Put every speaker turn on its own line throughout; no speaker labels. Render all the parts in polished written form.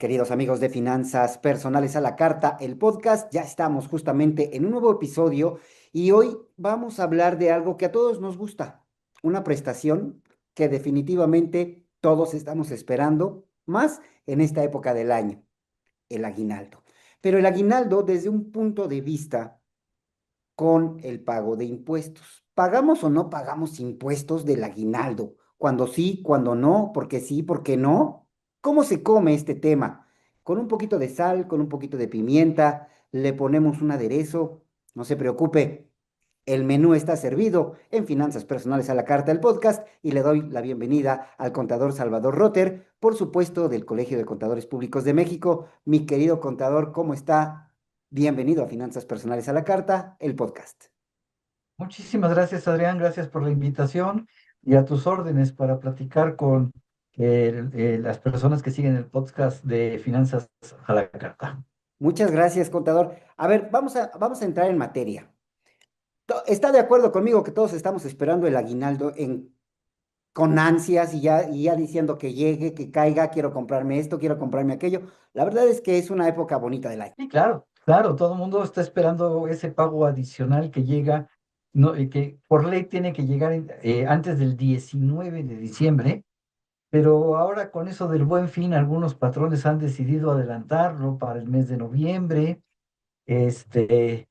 queridos amigos de Finanzas Personales a la Carta, el podcast. Ya estamos justamente en un nuevo episodio y hoy vamos a hablar de algo que a todos nos gusta, una prestación que definitivamente todos estamos esperando, más en esta época del año, el aguinaldo. Pero el aguinaldo desde un punto de vista con el pago de impuestos. ¿Pagamos o no pagamos impuestos del aguinaldo? Cuando sí, cuando no, porque sí, porque no. ¿Cómo se come este tema? Con un poquito de sal, con un poquito de pimienta, le ponemos un aderezo. No se preocupe, el menú está servido en Finanzas Personales a la Carta, el podcast, y le doy la bienvenida al contador Salvador Rotter, por supuesto, del Colegio de Contadores Públicos de México. Mi querido contador, ¿cómo está? Bienvenido a Finanzas Personales a la Carta, el podcast.
Muchísimas gracias, Adrián. Gracias por la invitación y a tus órdenes para platicar con las personas que siguen el podcast de Finanzas a la Carta.
Muchas gracias, contador. A ver, vamos a entrar en materia. ¿Está de acuerdo conmigo que todos estamos esperando el aguinaldo con ansias y ya diciendo que llegue, que caiga, quiero comprarme esto, quiero comprarme aquello? La verdad es que es una época bonita del año.
Y claro, claro, todo el mundo está esperando ese pago adicional que llega, no, que por ley tiene que llegar antes del 19 de diciembre, pero ahora con eso del Buen Fin, algunos patrones han decidido adelantarlo para el mes de noviembre. Este,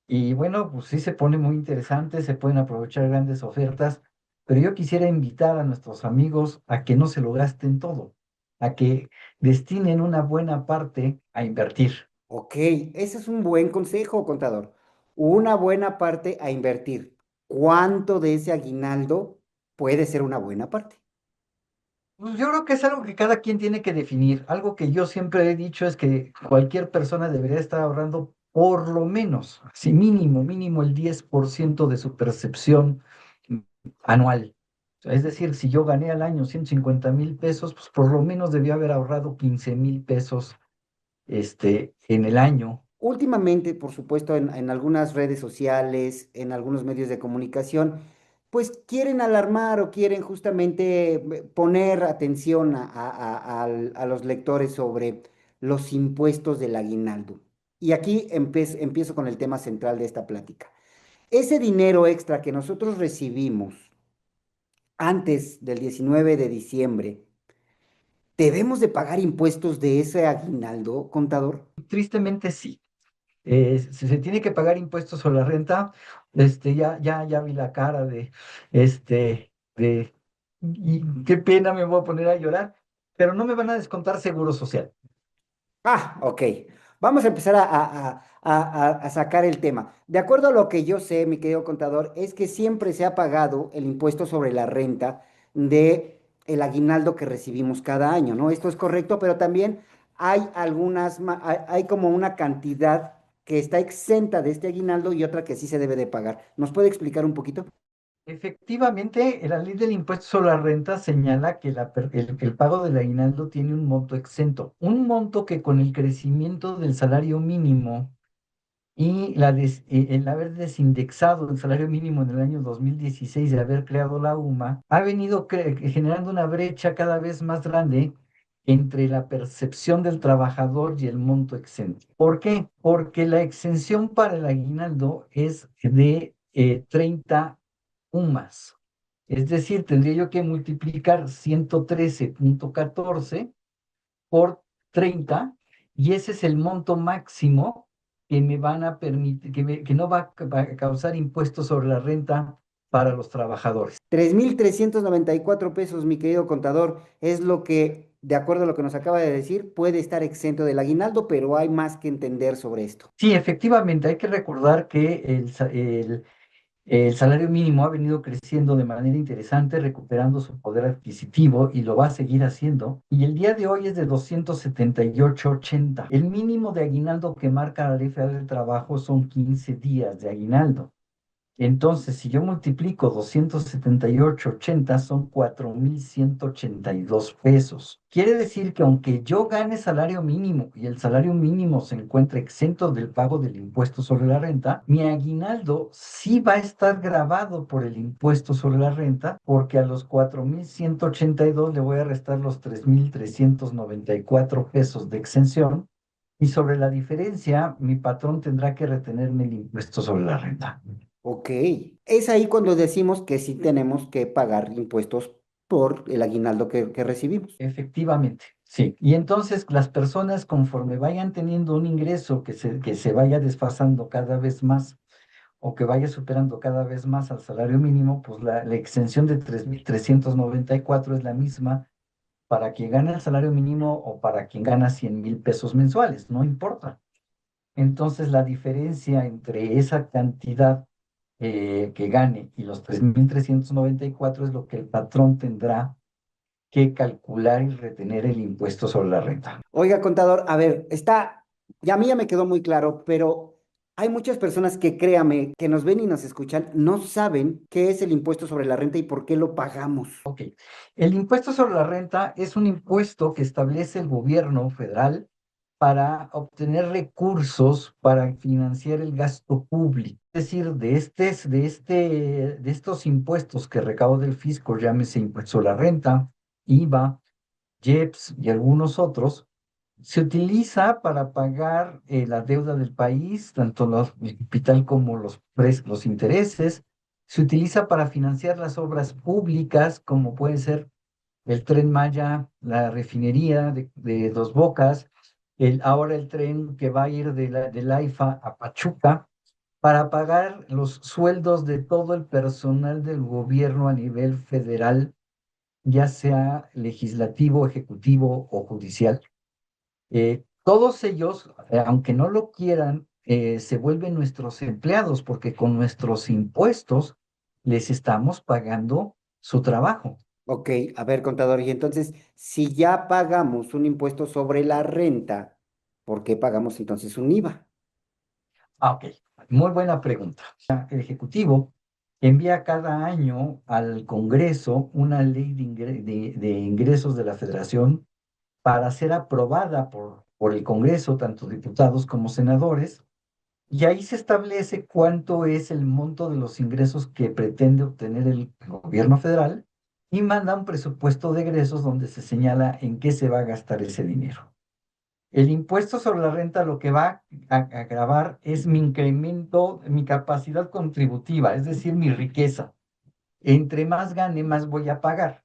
Y bueno, pues sí se pone muy interesante, se pueden aprovechar grandes ofertas, pero yo quisiera invitar a nuestros amigos a que no se lo gasten todo, a que destinen una buena parte a invertir.
Ok, ese es un buen consejo, contador. Una buena parte a invertir. ¿Cuánto de ese aguinaldo puede ser una buena parte?
Pues yo creo que es algo que cada quien tiene que definir. Algo que yo siempre he dicho es que cualquier persona debería estar ahorrando por lo menos, así mínimo, mínimo el 10% de su percepción anual. Es decir, si yo gané al año 150,000 pesos, pues por lo menos debía haber ahorrado 15,000 pesos en el año.
Últimamente, por supuesto, en algunas redes sociales, en algunos medios de comunicación, pues quieren alarmar o quieren justamente poner atención a los lectores sobre los impuestos del aguinaldo. Y aquí empiezo con el tema central de esta plática. Ese dinero extra que nosotros recibimos antes del 19 de diciembre, ¿debemos de pagar impuestos de ese aguinaldo, contador?
Tristemente sí. Si se tiene que pagar impuestos sobre la renta, ya vi la cara y qué pena me voy a poner a llorar, pero no me van a descontar seguro social.
Ah, ok. Vamos a empezar a sacar el tema. De acuerdo a lo que yo sé, mi querido contador, es que siempre se ha pagado el impuesto sobre la renta de el aguinaldo que recibimos cada año, ¿no? Esto es correcto, pero también hay hay como una cantidad que está exenta de este aguinaldo y otra que sí se debe de pagar. ¿Nos puede explicar un poquito?
Efectivamente, la ley del impuesto sobre la renta señala que el pago del aguinaldo tiene un monto exento, un monto que con el crecimiento del salario mínimo y el haber desindexado el salario mínimo en el año 2016 de haber creado la UMA, ha venido generando una brecha cada vez más grande entre la percepción del trabajador y el monto exento. ¿Por qué? Porque la exención para el aguinaldo es de 30 UMAS. Es decir, tendría yo que multiplicar 113,14 por 30 y ese es el monto máximo que me van a permitir, que no va a causar impuestos sobre la renta para los trabajadores.
3,394 pesos, mi querido contador, es lo que, de acuerdo a lo que nos acaba de decir, puede estar exento del aguinaldo, pero hay más que entender sobre esto.
Sí, efectivamente, hay que recordar que el salario mínimo ha venido creciendo de manera interesante, recuperando su poder adquisitivo y lo va a seguir haciendo. Y el día de hoy es de 278,80. El mínimo de aguinaldo que marca la Ley Federal del Trabajo son 15 días de aguinaldo. Entonces, si yo multiplico 278,80 son 4,182 pesos. Quiere decir que aunque yo gane salario mínimo y el salario mínimo se encuentre exento del pago del impuesto sobre la renta, mi aguinaldo sí va a estar grabado por el impuesto sobre la renta, porque a los 4,182 le voy a restar los 3,394 pesos de exención. Y sobre la diferencia, mi patrón tendrá que retenerme el impuesto sobre la renta.
Ok, es ahí cuando decimos que sí tenemos que pagar impuestos por el aguinaldo que recibimos.
Efectivamente, sí. Y entonces las personas conforme vayan teniendo un ingreso que se vaya desfasando cada vez más o que vaya superando cada vez más al salario mínimo, pues la exención de 3,394 es la misma para quien gana el salario mínimo o para quien gana 100,000 pesos mensuales, no importa. Entonces la diferencia entre esa cantidad que gane y los 3,394 es lo que el patrón tendrá que calcular y retener el impuesto sobre la renta.
Oiga, contador, a ver, ya a mí ya me quedó muy claro, pero hay muchas personas que, créame, que nos ven y nos escuchan, no saben qué es el impuesto sobre la renta y por qué lo pagamos.
Ok. El impuesto sobre la renta es un impuesto que establece el gobierno federal para obtener recursos para financiar el gasto público. Es decir, de estos impuestos que recauda el fisco, llámese impuesto sobre la renta, IVA, IEPS y algunos otros, se utiliza para pagar la deuda del país, tanto el capital como los intereses. Se utiliza para financiar las obras públicas, como puede ser el Tren Maya, la refinería de Dos Bocas, ahora el tren que va a ir del AIFA a Pachuca, para pagar los sueldos de todo el personal del gobierno a nivel federal, ya sea legislativo, ejecutivo o judicial. Todos ellos, aunque no lo quieran, se vuelven nuestros empleados porque con nuestros impuestos les estamos pagando su trabajo.
Ok, a ver, contador, y entonces, si ya pagamos un impuesto sobre la renta, ¿por qué pagamos entonces un IVA?
Ok, muy buena pregunta. El Ejecutivo envía cada año al Congreso una ley de ingresos de la Federación para ser aprobada por el Congreso, tanto diputados como senadores. Y ahí se establece cuánto es el monto de los ingresos que pretende obtener el gobierno federal y manda un presupuesto de egresos donde se señala en qué se va a gastar ese dinero. El impuesto sobre la renta lo que va a gravar es mi incremento, mi capacidad contributiva, es decir, mi riqueza. Entre más gane, más voy a pagar.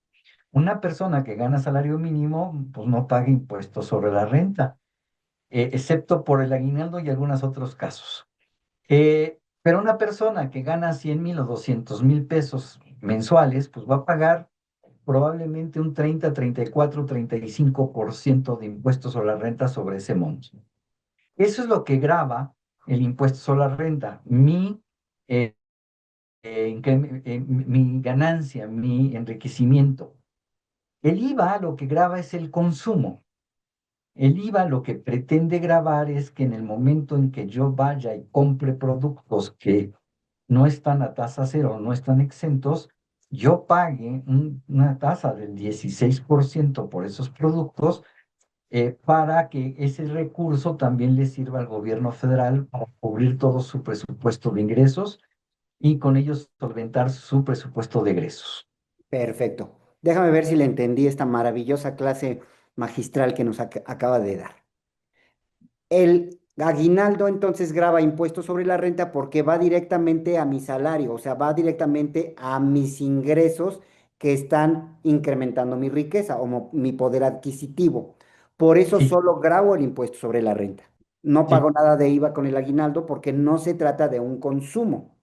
Una persona que gana salario mínimo, pues no paga impuestos sobre la renta, excepto por el aguinaldo y algunos otros casos. Pero una persona que gana 100,000 o 200,000 pesos mensuales, pues va a pagar probablemente un 30, 34, 35% de impuestos sobre la renta sobre ese monto. Eso es lo que grava el impuesto sobre la renta, eh, mi ganancia, mi enriquecimiento. El IVA lo que grava es el consumo. El IVA lo que pretende grabar es que en el momento en que yo vaya y compre productos que no están a tasa cero, no están exentos, yo pague una tasa del 16% por esos productos, para que ese recurso también le sirva al gobierno federal para cubrir todo su presupuesto de ingresos y con ellos solventar su presupuesto de egresos.
Perfecto. Déjame ver si le entendí esta maravillosa clase magistral que nos acaba de dar. El aguinaldo entonces graba impuestos sobre la renta porque va directamente a mi salario, o sea, va directamente a mis ingresos que están incrementando mi riqueza o mi poder adquisitivo. Por eso
Sí,
solo grabo el impuesto sobre la renta. No
sí,
pago nada de IVA con el aguinaldo porque no se trata de un consumo.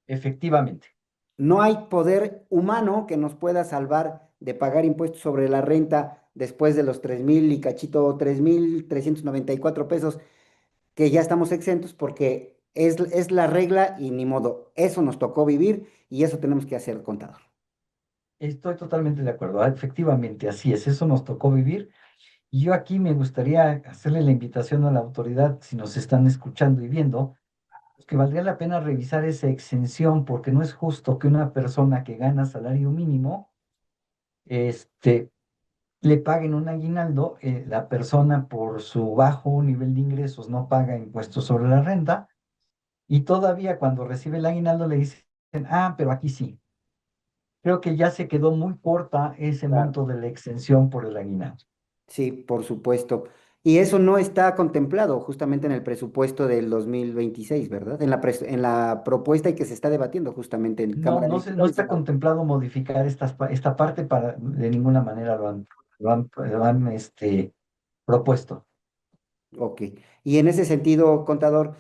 efectivamente.
No hay poder humano que nos pueda salvar de pagar impuestos sobre la renta después de los 3,000 y cachito, 3,394 pesos que ya estamos exentos porque es la regla y ni modo. Eso nos tocó vivir y eso tenemos que hacer, contador.
Estoy totalmente de acuerdo. Efectivamente, así es. Eso nos tocó vivir. Y yo aquí me gustaría hacerle la invitación a la autoridad, si nos están escuchando y viendo, que valdría la pena revisar esa exención, porque no es justo que una persona que gana salario mínimo, este, le paguen un aguinaldo, la persona por su bajo nivel de ingresos no paga impuestos sobre la renta, y todavía cuando recibe el aguinaldo le dicen, ah, pero aquí sí. Creo que ya se quedó muy corta ese
Claro.
monto de la exención por el aguinaldo.
Sí, por supuesto. Y eso no está contemplado justamente en el presupuesto del 2026, ¿verdad? En la propuesta y que se está debatiendo justamente en
No,
Cámara de
no
Diputados y
está
Senado.
contemplado modificar esta parte para, de ninguna manera lo han propuesto.
Ok. Y en ese sentido, contador,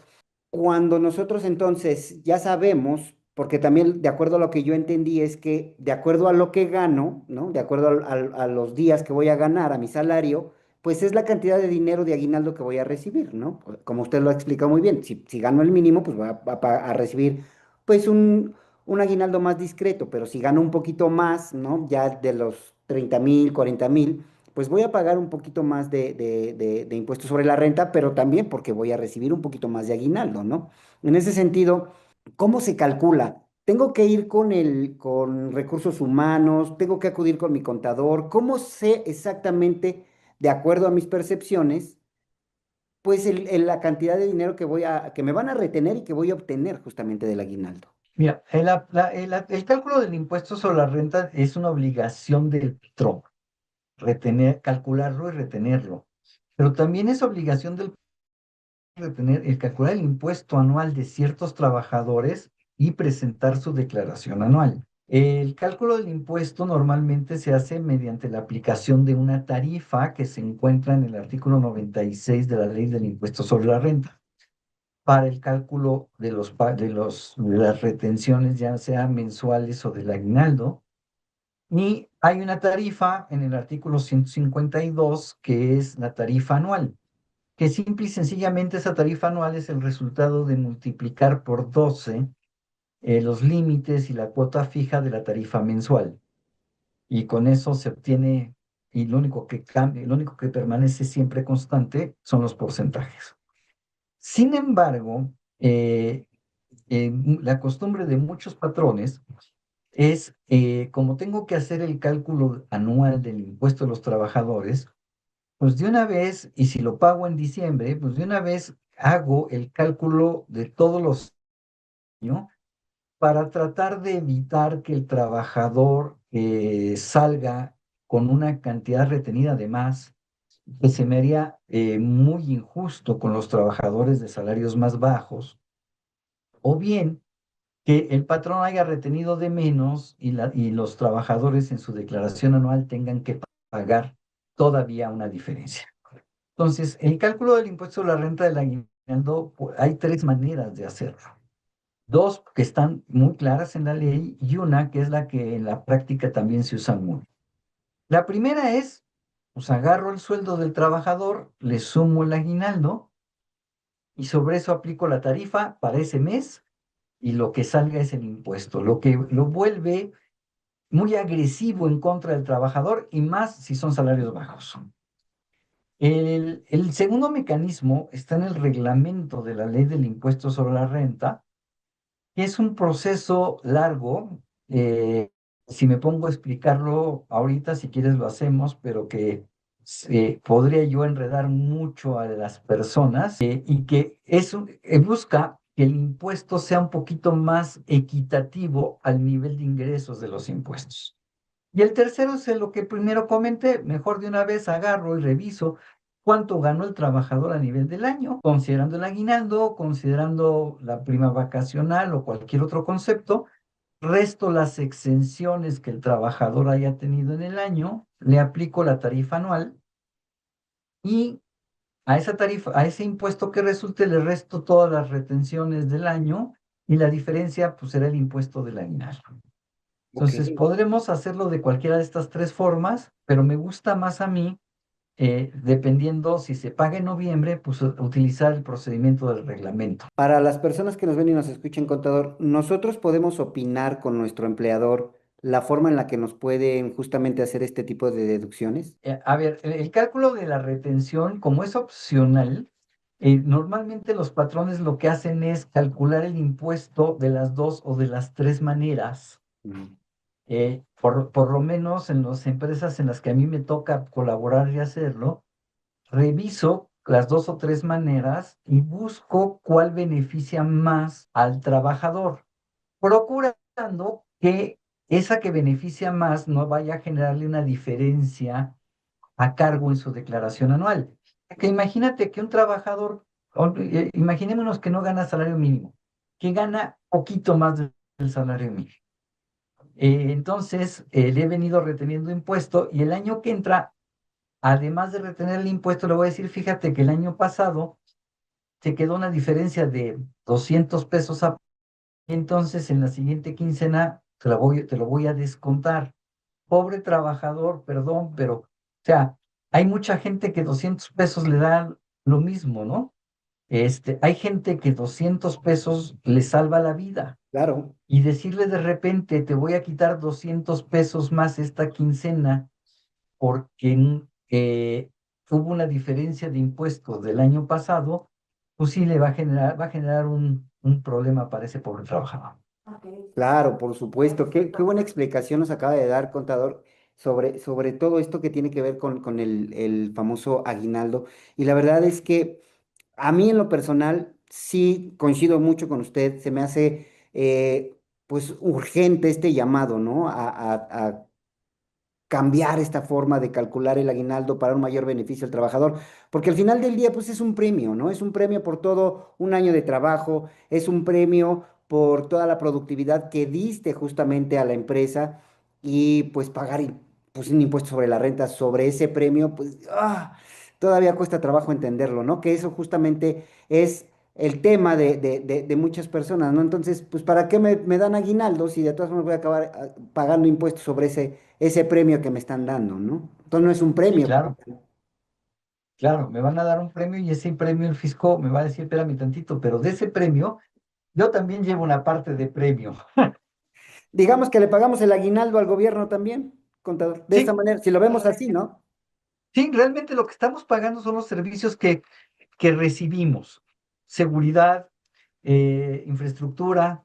cuando nosotros entonces ya sabemos, porque también de acuerdo a lo que yo entendí es que de acuerdo a lo que gano, ¿no? De acuerdo a los días que voy a ganar, a mi salario, pues es la cantidad de dinero de aguinaldo que voy a recibir, ¿no? Como usted lo ha explicado muy bien, si gano el mínimo, pues voy a recibir pues un aguinaldo más discreto, pero si gano un poquito más, ¿no? Ya de los 30,000, 40,000 pues voy a pagar un poquito más de impuestos sobre la renta, pero también porque voy a recibir un poquito más de aguinaldo, ¿no? En ese sentido, ¿cómo se calcula? ¿Tengo que ir con recursos humanos? ¿Tengo que acudir con mi contador? ¿Cómo sé exactamente, de acuerdo a mis percepciones, pues la cantidad de dinero que me van a retener y que voy a obtener justamente del aguinaldo?
Mira, el cálculo del impuesto sobre la renta es una obligación del patrón, calcularlo y retenerlo. Pero también es obligación del retener el calcular el impuesto anual de ciertos trabajadores y presentar su declaración anual. El cálculo del impuesto normalmente se hace mediante la aplicación de una tarifa que se encuentra en el artículo 96 de la Ley del Impuesto sobre la Renta para el cálculo de las retenciones, ya sea mensuales o del aguinaldo. Y hay una tarifa en el artículo 152 que es la tarifa anual, que simple y sencillamente esa tarifa anual es el resultado de multiplicar por 12 los límites y la cuota fija de la tarifa mensual. Y con eso se obtiene, y lo único que cambia, lo único que permanece siempre constante son los porcentajes. Sin embargo, la costumbre de muchos patrones es, como tengo que hacer el cálculo anual del impuesto a los trabajadores, pues de una vez, y si lo pago en diciembre, pues de una vez hago el cálculo de todos los años para tratar de evitar que el trabajador salga con una cantidad retenida de más, que se me haría muy injusto con los trabajadores de salarios más bajos, o bien que el patrón haya retenido de menos y los trabajadores en su declaración anual tengan que pagar todavía una diferencia. Entonces, el cálculo del impuesto a la renta del aguinaldo, hay tres maneras de hacerlo. Dos que están muy claras en la ley y una que es la que en la práctica también se usa mucho. La primera es, pues agarro el sueldo del trabajador, le sumo el aguinaldo y sobre eso aplico la tarifa para ese mes y lo que salga es el impuesto, lo que lo vuelve muy agresivo en contra del trabajador y más si son salarios bajos. El segundo mecanismo está en el reglamento de la ley del impuesto sobre la renta, que es un proceso largo. Si me pongo a explicarlo ahorita, si quieres lo hacemos, pero que podría yo enredar mucho a las personas y que busca que el impuesto sea un poquito más equitativo al nivel de ingresos de los impuestos. Y el tercero es lo que primero comenté, mejor de una vez agarro y reviso cuánto ganó el trabajador a nivel del año, considerando el aguinaldo, considerando la prima vacacional o cualquier otro concepto, resto las exenciones que el trabajador haya tenido en el año, le aplico la tarifa anual y a esa tarifa, a ese impuesto que resulte le resto todas las retenciones del año y la diferencia pues será el impuesto del aguinaldo.
Ok.
Entonces, podremos hacerlo de cualquiera de estas tres formas, pero me gusta más a mí, dependiendo si se paga en noviembre, pues utilizar el procedimiento del reglamento.
Para las personas que nos ven y nos escuchen, contador, nosotros podemos opinar con nuestro empleador la forma en la que nos pueden justamente hacer este tipo de deducciones.
A ver, el cálculo de la retención, como es opcional, Normalmente los patrones lo que hacen es calcular el impuesto de las dos o de las tres maneras.
Mm.
Por lo menos en las empresas en las que a mí me toca colaborar y hacerlo, reviso las dos o tres maneras y busco cuál beneficia más al trabajador, procurando que esa que beneficia más no vaya a generarle una diferencia a cargo en su declaración anual. Que imagínate que un trabajador, imaginémonos que no gana salario mínimo, que gana poquito más del salario mínimo. Entonces, le he venido reteniendo impuesto y el año que entra, además de retener el impuesto, le voy a decir, fíjate que el año pasado te quedó una diferencia de 200 pesos entonces en la siguiente quincena te lo voy a descontar. Pobre trabajador, perdón, pero, o sea, hay mucha gente que 200 pesos le da lo mismo, ¿no? Hay gente que 200 pesos le salva la vida.
Claro,
Y decirle de repente, te voy a quitar 200 pesos más esta quincena porque hubo una diferencia de impuestos del año pasado, pues sí le va a generar un problema para ese pobre trabajador.
claro, por supuesto. Qué buena explicación nos acaba de dar, contador, sobre todo esto que tiene que ver con el famoso aguinaldo. Y la verdad es que a mí en lo personal sí coincido mucho con usted. Se me hace pues urgente este llamado, ¿no? A cambiar esta forma de calcular el aguinaldo para un mayor beneficio al trabajador, porque al final del día, pues es un premio, ¿no? Es un premio por todo un año de trabajo, es un premio por toda la productividad que diste justamente a la empresa y pues pagar pues, un impuesto sobre la renta sobre ese premio, pues todavía cuesta trabajo entenderlo, ¿no? Que eso justamente es el tema de muchas personas, ¿no? Entonces, pues ¿para qué me dan aguinaldo si de todas formas voy a acabar pagando impuestos sobre ese premio que me están dando, ¿no? Entonces no es un
Sí,
premio.
claro, claro, me van a dar un premio y ese premio el fisco me va a decir, espérame tantito, pero de ese premio yo también llevo una parte de premio.
Digamos que le pagamos el aguinaldo al gobierno también, contador. De esta
Sí,
manera, si lo vemos así, ¿no?
sí, realmente lo que estamos pagando son los servicios que recibimos. Seguridad, infraestructura,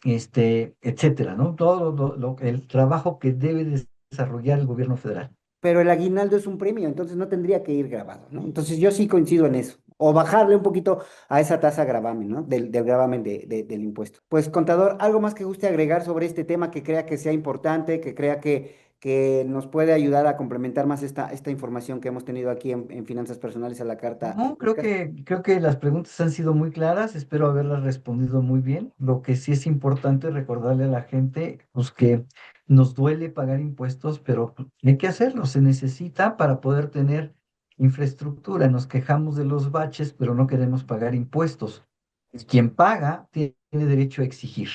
etcétera, ¿no? Todo el trabajo que debe desarrollar el gobierno federal.
Pero el aguinaldo es un premio, entonces no tendría que ir grabado, ¿no? Entonces yo sí coincido en eso. O bajarle un poquito a esa tasa gravamen, ¿no? Del gravamen del impuesto. Pues, contador, ¿algo más que guste agregar sobre este tema que crea que sea importante, que crea que nos puede ayudar a complementar más esta información que hemos tenido aquí en Finanzas Personales a la Carta, el
No,
podcast?
creo que las preguntas han sido muy claras, espero haberlas respondido muy bien. Lo que sí es importante recordarle a la gente, pues que nos duele pagar impuestos, pero pues, hay que hacerlo, se necesita para poder tener infraestructura. Nos quejamos de los baches, pero no queremos pagar impuestos. Quien paga tiene derecho a exigir.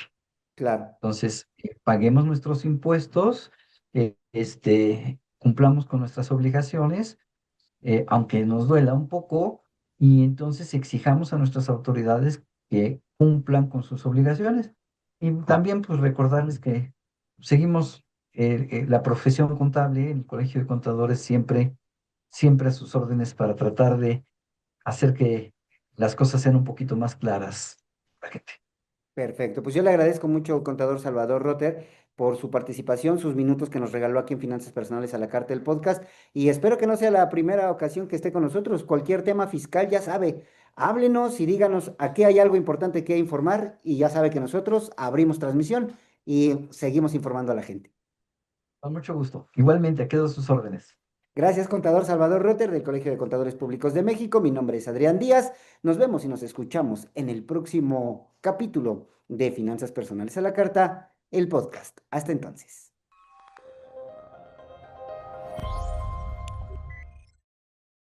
Claro.
Entonces, paguemos nuestros impuestos, cumplamos con nuestras obligaciones aunque nos duela un poco, y entonces exijamos a nuestras autoridades que cumplan con sus obligaciones. Y también pues recordarles que seguimos la profesión contable, el Colegio de Contadores siempre a sus órdenes para tratar de hacer que las cosas sean un poquito más claras para la gente.
Perfecto. Pues yo le agradezco mucho, contador Salvador Rotter, por su participación, sus minutos que nos regaló aquí en Finanzas Personales a la Carta del Podcast. Y espero que no sea la primera ocasión que esté con nosotros. Cualquier tema fiscal, ya sabe, háblenos y díganos aquí hay algo importante que informar. Y ya sabe que nosotros abrimos transmisión y seguimos informando a la gente.
Con mucho gusto. Igualmente, quedo a sus órdenes.
Gracias, contador Salvador Rotter del Colegio de Contadores Públicos de México. Mi nombre es Adrián Díaz. Nos vemos y nos escuchamos en el próximo capítulo de Finanzas Personales a la Carta, el podcast. Hasta entonces.